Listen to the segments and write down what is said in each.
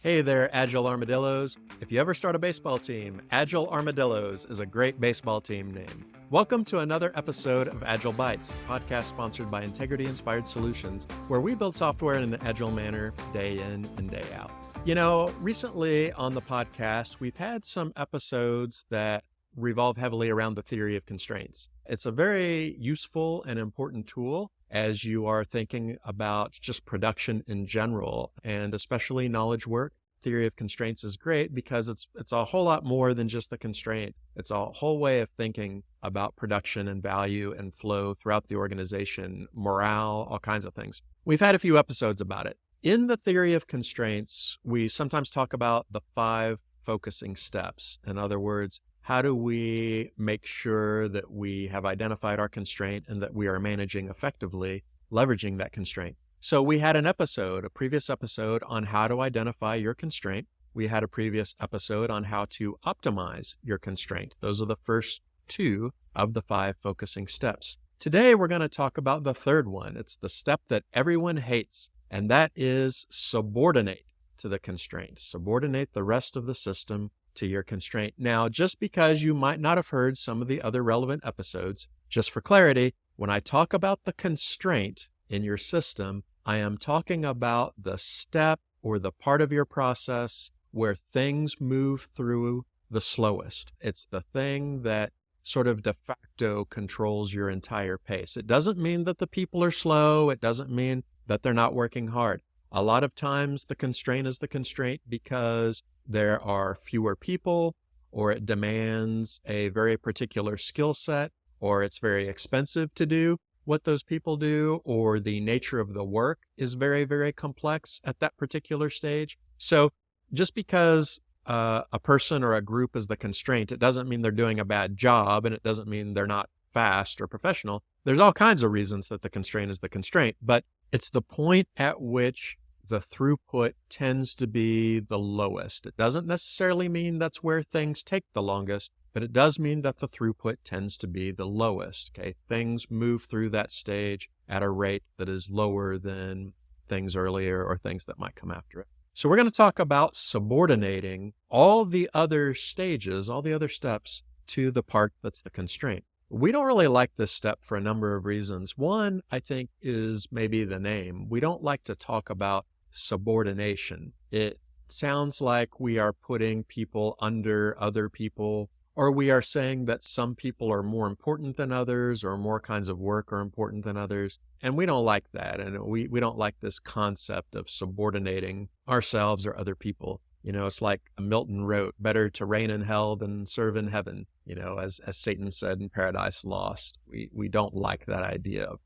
Hey there, Agile Armadillos. If you ever start a baseball team, Agile Armadillos is a great baseball team name. Welcome to another episode of Agile Bytes, the podcast sponsored by Integrity Inspired Solutions, where we build software in an agile manner day in and day out. Recently on the podcast, we've had some episodes that revolve heavily around the theory of constraints. It's a very useful and important tool as you are thinking about just production in general, and especially knowledge work. Theory of constraints is great because it's a whole lot more than just the constraint. It's a whole way of thinking about production and value and flow throughout the organization, morale, all kinds of things. We've had a few episodes about it. In the theory of constraints, we sometimes talk about the 5 focusing steps. In other words, how do we make sure that we have identified our constraint and that we are managing effectively, leveraging that constraint? So we had a previous episode on how to identify your constraint. We had a previous episode on how to optimize your constraint. Those are the first 2 of the 5 focusing steps. Today, we're going to talk about the third one. It's the step that everyone hates, and that is subordinate to the constraint. Subordinate the rest of the system to your constraint. Now, just because you might not have heard some of the other relevant episodes, just for clarity, when I talk about the constraint in your system, I am talking about the step or the part of your process where things move through the slowest. It's the thing that sort of de facto controls your entire pace. It doesn't mean that the people are slow. It doesn't mean that they're not working hard. A lot of times the constraint is the constraint because there are fewer people, or it demands a very particular skill set, or it's very expensive to do what those people do, or the nature of the work is very, very complex at that particular stage. So just because a person or a group is the constraint, it doesn't mean they're doing a bad job, and it doesn't mean they're not fast or professional. There's all kinds of reasons that the constraint is the constraint, but it's the point at which the throughput tends to be the lowest. It doesn't necessarily mean that's where things take the longest, but it does mean that the throughput tends to be the lowest. Okay, things move through that stage at a rate that is lower than things earlier or things that might come after it. So we're going to talk about subordinating all the other stages, all the other steps to the part that's the constraint. We don't really like this step for a number of reasons. One, I think, is maybe the name. We don't like to talk about subordination. It sounds like we are putting people under other people, or we are saying that some people are more important than others, or more kinds of work are important than others. And we don't like that. And we don't like this concept of subordinating ourselves or other people. It's like Milton wrote, better to reign in hell than serve in heaven, as Satan said in Paradise Lost. We don't like that idea of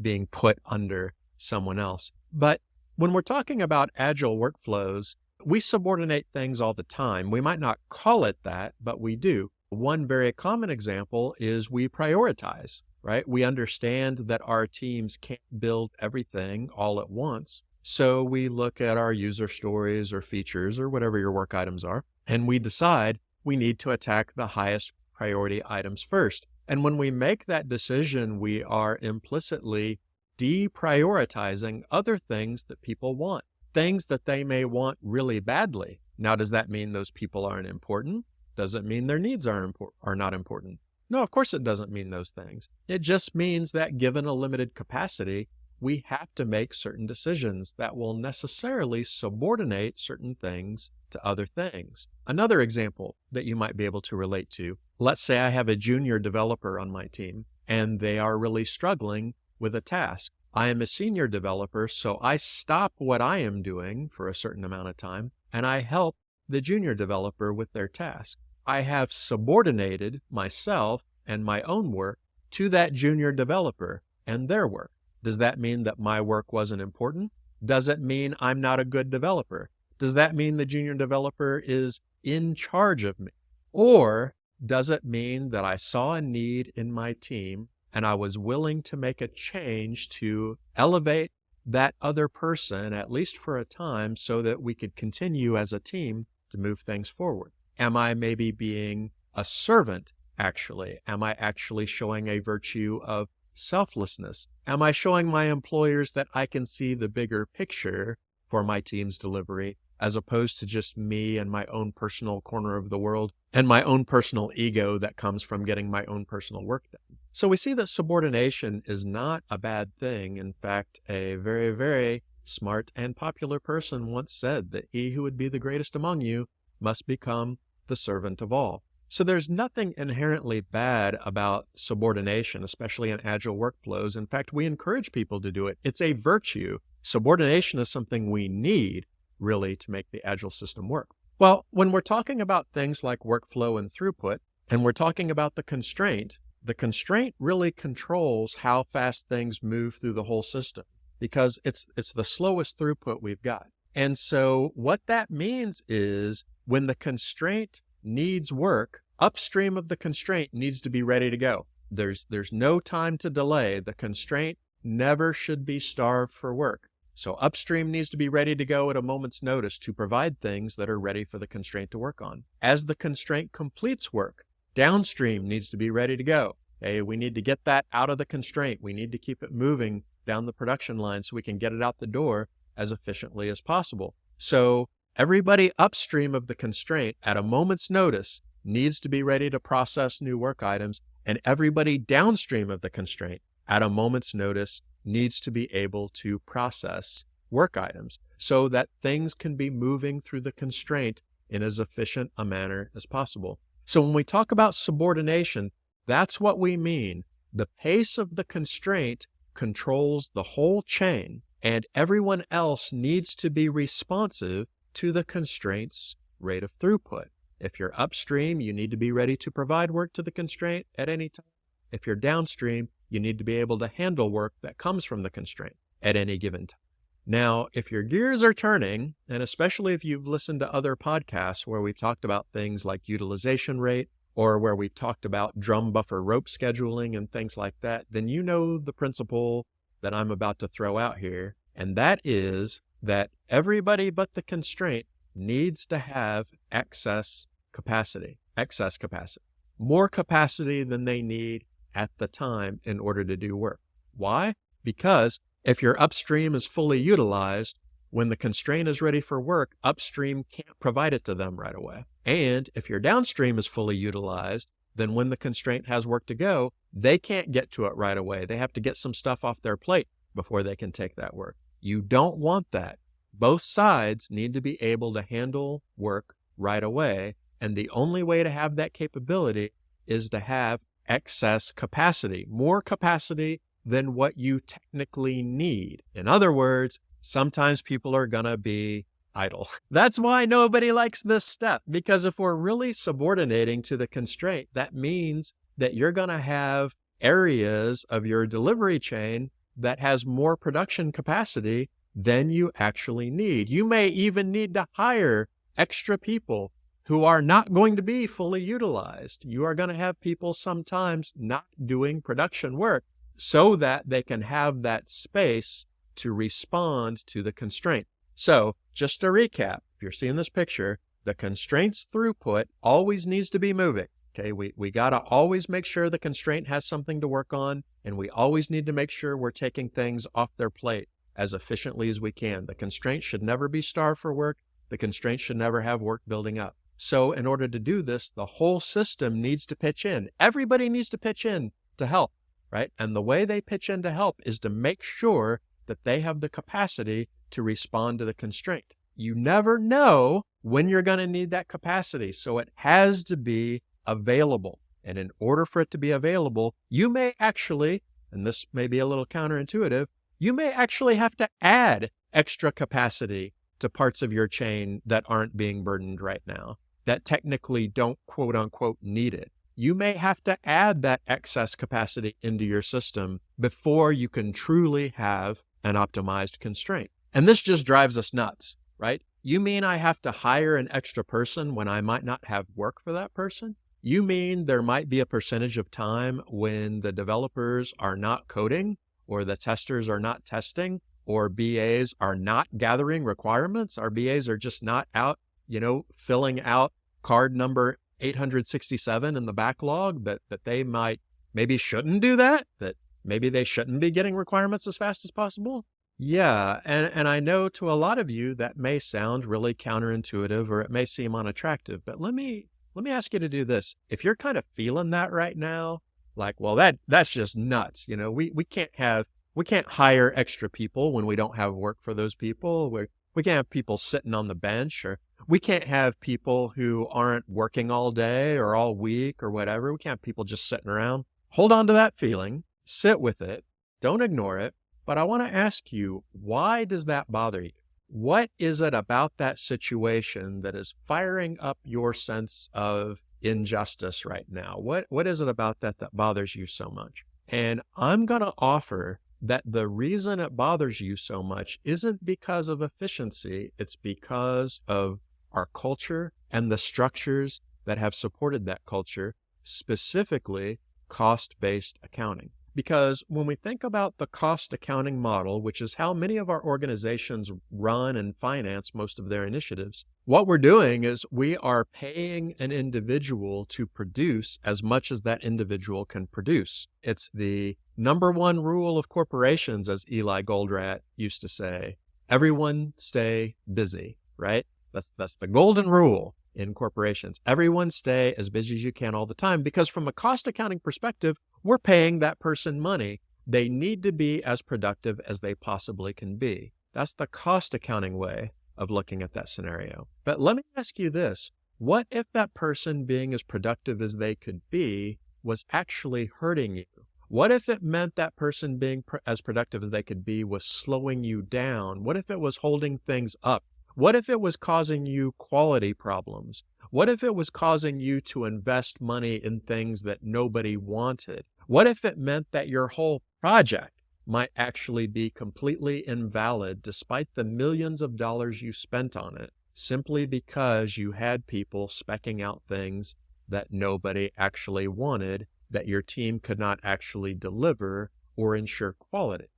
being put under someone else. But when we're talking about agile workflows, we subordinate things all the time. We might not call it that, but we do. One very common example is we prioritize, right? We understand that our teams can't build everything all at once. So we look at our user stories or features or whatever your work items are, and we decide we need to attack the highest priority items first. And when we make that decision, we are implicitly deprioritizing other things that people want, things that they may want really badly. Now, does that mean those people aren't important? Does it mean their needs are not important? No, of course it doesn't mean those things. It just means that given a limited capacity, we have to make certain decisions that will necessarily subordinate certain things to other things. Another example that you might be able to relate to, let's say I have a junior developer on my team and they are really struggling with a task. I am a senior developer, so I stop what I am doing for a certain amount of time and I help the junior developer with their task. I have subordinated myself and my own work to that junior developer and their work. Does that mean that my work wasn't important? Does it mean I'm not a good developer? Does that mean the junior developer is in charge of me? Or does it mean that I saw a need in my team and I was willing to make a change to elevate that other person, at least for a time, so that we could continue as a team to move things forward? Am I maybe being a servant, actually? Am I actually showing a virtue of selflessness? Am I showing my employers that I can see the bigger picture for my team's delivery as opposed to just me and my own personal corner of the world and my own personal ego that comes from getting my own personal work done. So we see that subordination is not a bad thing. In fact, a very, very smart and popular person once said that he who would be the greatest among you must become the servant of all. So there's nothing inherently bad about subordination, especially in agile workflows. In fact, we encourage people to do it. It's a virtue. Subordination is something we need, really, to make the agile system work. Well, when we're talking about things like workflow and throughput, and we're talking about the constraint really controls how fast things move through the whole system, because it's the slowest throughput we've got. And so what that means is when the constraint needs work, upstream of the constraint needs to be ready to go. There's no time to delay. The constraint never should be starved for work. So upstream needs to be ready to go at a moment's notice to provide things that are ready for the constraint to work on. As the constraint completes work, downstream needs to be ready to go. Okay, we need to get that out of the constraint. We need to keep it moving down the production line so we can get it out the door as efficiently as possible. So everybody upstream of the constraint at a moment's notice needs to be ready to process new work items, and everybody downstream of the constraint at a moment's notice needs to be able to process work items so that things can be moving through the constraint in as efficient a manner as possible. So when we talk about subordination, that's what we mean. The pace of the constraint controls the whole chain, and everyone else needs to be responsive to the constraint's rate of throughput. If you're upstream, you need to be ready to provide work to the constraint at any time. If you're downstream, you need to be able to handle work that comes from the constraint at any given time. Now, if your gears are turning, and especially if you've listened to other podcasts where we've talked about things like utilization rate, or where we've talked about drum buffer rope scheduling and things like that, then you know the principle that I'm about to throw out here, and that is that everybody but the constraint needs to have excess capacity, more capacity than they need at the time in order to do work. Why? Because if your upstream is fully utilized, when the constraint is ready for work, upstream can't provide it to them right away. And if your downstream is fully utilized, then when the constraint has work to go, they can't get to it right away. They have to get some stuff off their plate before they can take that work. You don't want that. Both sides need to be able to handle work right away. And the only way to have that capability is to have excess capacity, more capacity than what you technically need. In other words, sometimes people are going to be idle. That's why nobody likes this step, because if we're really subordinating to the constraint, that means that you're going to have areas of your delivery chain that has more production capacity than you actually need. You may even need to hire extra people who are not going to be fully utilized. You are going to have people sometimes not doing production work so that they can have that space to respond to the constraint. So just to recap, if you're seeing this picture, the constraint's throughput always needs to be moving. Okay, we got to always make sure the constraint has something to work on, and we always need to make sure we're taking things off their plate as efficiently as we can. The constraint should never be starved for work. The constraint should never have work building up. So in order to do this, the whole system needs to pitch in. Everybody needs to pitch in to help, right? And the way they pitch in to help is to make sure that they have the capacity to respond to the constraint. You never know when you're going to need that capacity, so it has to be available. And in order for it to be available, you may actually, and this may be a little counterintuitive, you may actually have to add extra capacity to parts of your chain that aren't being burdened right now, that technically don't quote unquote need it. You may have to add that excess capacity into your system before you can truly have an optimized constraint. And this just drives us nuts, right? You mean I have to hire an extra person when I might not have work for that person? You mean there might be a percentage of time when the developers are not coding, or the testers are not testing, or BAs are not gathering requirements? Our BAs are just not out, filling out card number 867 in the backlog, that they maybe shouldn't do that maybe they shouldn't be getting requirements as fast as possible? Yeah, and I know to a lot of you that may sound really counterintuitive or it may seem unattractive, but let me ask you to do this. If you're kind of feeling that right now, like, well, that's just nuts. We can't hire extra people when we don't have work for those people. We can't have people sitting on the bench, or we can't have people who aren't working all day or all week or whatever. We can't have people just sitting around. Hold on to that feeling, sit with it, don't ignore it. But I want to ask you, why does that bother you? What is it about that situation that is firing up your sense of injustice right now? What is it about that bothers you so much? And I'm going to offer that the reason it bothers you so much isn't because of efficiency, it's because of our culture and the structures that have supported that culture, specifically cost-based accounting. Because when we think about the cost accounting model, which is how many of our organizations run and finance most of their initiatives, what we're doing is we are paying an individual to produce as much as that individual can produce. It's the number one rule of corporations, as Eli Goldratt used to say: everyone stay busy, right? That's the golden rule in corporations. Everyone stay as busy as you can all the time, because from a cost accounting perspective, we're paying that person money. They need to be as productive as they possibly can be. That's the cost accounting way of looking at that scenario. But let me ask you this. What if that person being as productive as they could be was actually hurting you? What if it meant that person being as productive as they could be was slowing you down? What if it was holding things up? What if it was causing you quality problems? What if it was causing you to invest money in things that nobody wanted? What if it meant that your whole project might actually be completely invalid despite the millions of dollars you spent on it, simply because you had people speccing out things that nobody actually wanted, that your team could not actually deliver or ensure quality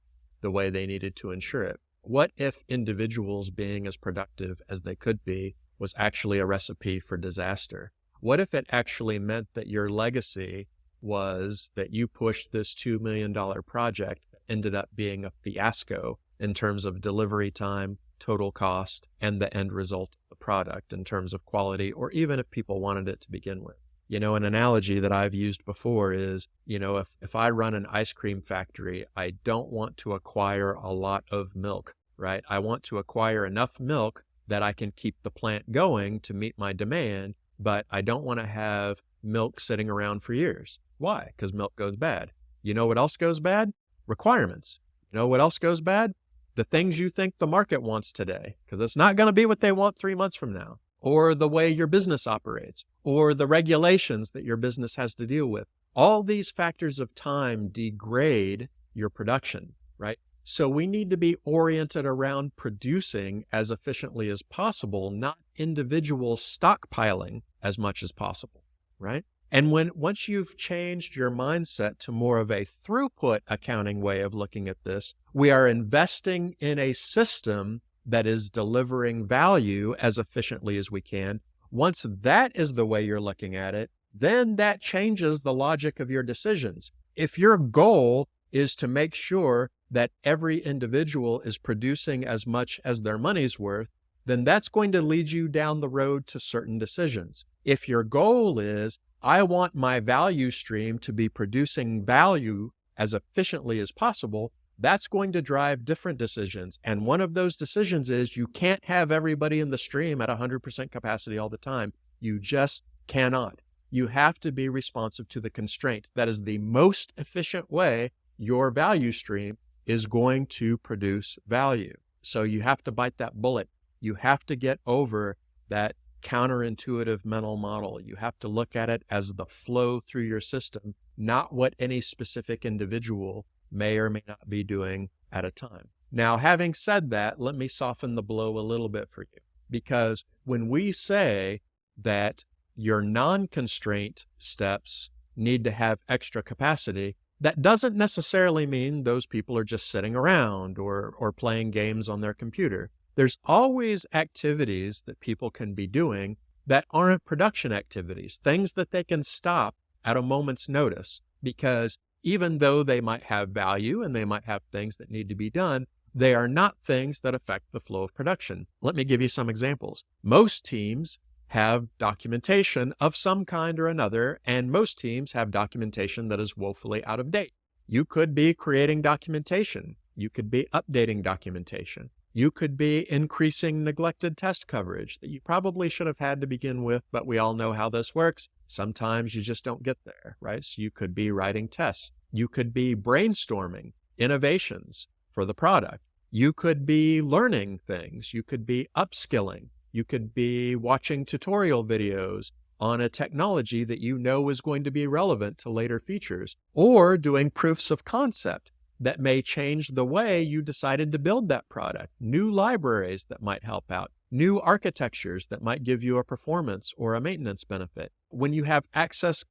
the way they needed to ensure it? What if individuals being as productive as they could be was actually a recipe for disaster? What if it actually meant that your legacy was that you pushed this $2 million project that ended up being a fiasco in terms of delivery time, total cost, and the end result of the product in terms of quality, or even if people wanted it to begin with? An analogy that I've used before is, if I run an ice cream factory, I don't want to acquire a lot of milk, right? I want to acquire enough milk that I can keep the plant going to meet my demand, but I don't want to have milk sitting around for years. Why? Because milk goes bad. You know what else goes bad? Requirements. You know what else goes bad? The things you think the market wants today, because it's not going to be what they want 3 months from now. Or the way your business operates, or the regulations that your business has to deal with. All these factors of time degrade your production, right? So we need to be oriented around producing as efficiently as possible, not individual stockpiling as much as possible, right? And once you've changed your mindset to more of a throughput accounting way of looking at this, we are investing in a system that is delivering value as efficiently as we can. Once that is the way you're looking at it, then that changes the logic of your decisions. If your goal is to make sure that every individual is producing as much as their money's worth, then that's going to lead you down the road to certain decisions. If your goal is, I want my value stream to be producing value as efficiently as possible, that's going to drive different decisions. And one of those decisions is you can't have everybody in the stream at 100% capacity all the time. You just cannot. You have to be responsive to the constraint. That is the most efficient way your value stream is going to produce value. So you have to bite that bullet. You have to get over that counterintuitive mental model. You have to look at it as the flow through your system, not what any specific individual may or may not be doing at a time. Now, having said that, let me soften the blow a little bit for you, because when we say that your non-constraint steps need to have extra capacity, that doesn't necessarily mean those people are just sitting around or playing games on their computer. There's always activities that people can be doing that aren't production activities, things that they can stop at a moment's notice, because even though they might have value and they might have things that need to be done, They are not things that affect the flow of production. Let me give you some examples. Most teams have documentation of some kind or another, and most teams have documentation that is woefully out of date. You could be creating documentation. You could be updating documentation. You could be increasing neglected test coverage that you probably should have had to begin with, but we all know how this works. Sometimes you just don't get there, right? So you could be writing tests. You could be brainstorming innovations for the product. You could be learning things. You could be upskilling. You could be watching tutorial videos on a technology that you know is going to be relevant to later features, or doing proofs of concept that may change the way you decided to build that product, new libraries that might help out, new architectures that might give you a performance or a maintenance benefit. When you have excess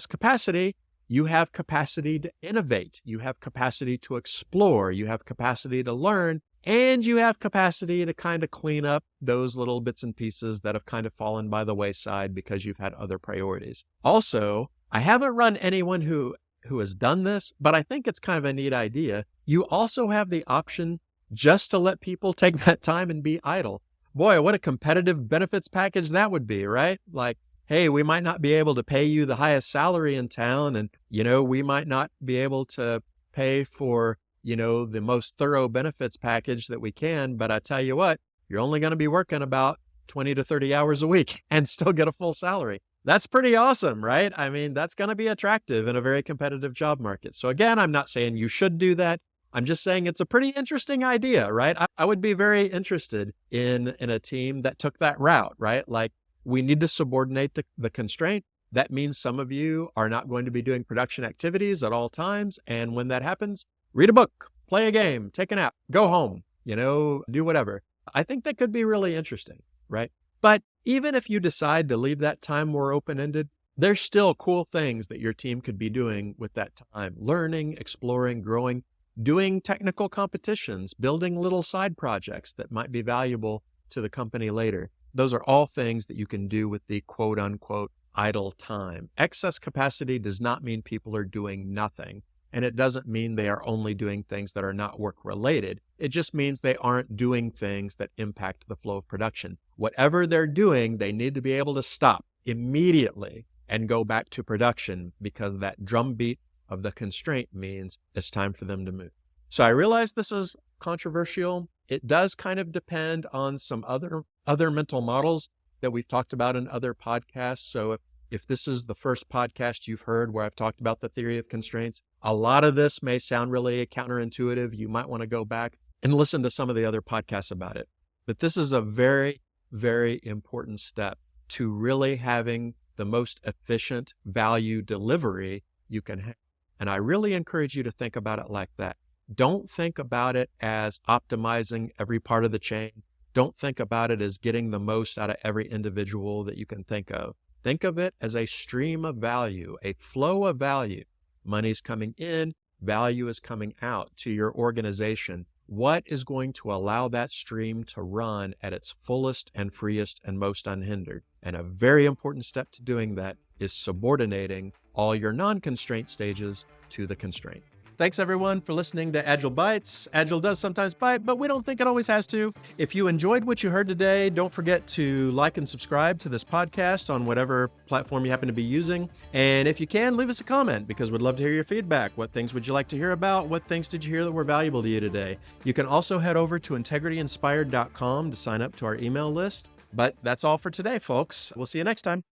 capacity, you have capacity to innovate, you have capacity to explore, you have capacity to learn, and you have capacity to kind of clean up those little bits and pieces that have kind of fallen by the wayside because you've had other priorities. Also, I haven't run anyone who has done this, but I think it's kind of a neat idea. You also have the option just to let people take that time and be idle. Boy, what a competitive benefits package that would be, right? Like, hey, we might not be able to pay you the highest salary in town, and, we might not be able to pay for, the most thorough benefits package that we can, but I tell you what, you're only going to be working about 20 to 30 hours a week and still get a full salary. That's pretty awesome, right? I mean, that's going to be attractive in a very competitive job market. So again, I'm not saying you should do that. I'm just saying it's a pretty interesting idea, right? I would be very interested in a team that took that route, right? Like, we need to subordinate the constraint. That means some of you are not going to be doing production activities at all times. And when that happens, read a book, play a game, take a nap, go home, do whatever. I think that could be really interesting, right? But even if you decide to leave that time more open-ended, there's still cool things that your team could be doing with that time. Learning, exploring, growing, doing technical competitions, building little side projects that might be valuable to the company later. Those are all things that you can do with the quote-unquote idle time. Excess capacity does not mean people are doing nothing. And it doesn't mean they are only doing things that are not work-related. It just means they aren't doing things that impact the flow of production. Whatever they're doing, they need to be able to stop immediately and go back to production, because that drumbeat of the constraint means it's time for them to move. So I realize this is controversial. It does kind of depend on some other mental models that we've talked about in other podcasts. So if this is the first podcast you've heard where I've talked about the theory of constraints, a lot of this may sound really counterintuitive. You might want to go back and listen to some of the other podcasts about it. But this is a very, very important step to really having the most efficient value delivery you can have. And I really encourage you to think about it like that. Don't think about it as optimizing every part of the chain. Don't think about it as getting the most out of every individual that you can think of. Think of it as a stream of value, a flow of value. Money's coming in, value is coming out to your organization. What is going to allow that stream to run at its fullest and freest and most unhindered? And a very important step to doing that is subordinating all your non-constraint stages to the constraint. Thanks everyone for listening to Agile Bites. Agile does sometimes bite, but we don't think it always has to. If you enjoyed what you heard today, don't forget to like and subscribe to this podcast on whatever platform you happen to be using. And if you can, leave us a comment, because we'd love to hear your feedback. What things would you like to hear about? What things did you hear that were valuable to you today? You can also head over to integrityinspired.com to sign up to our email list. But that's all for today, folks. We'll see you next time.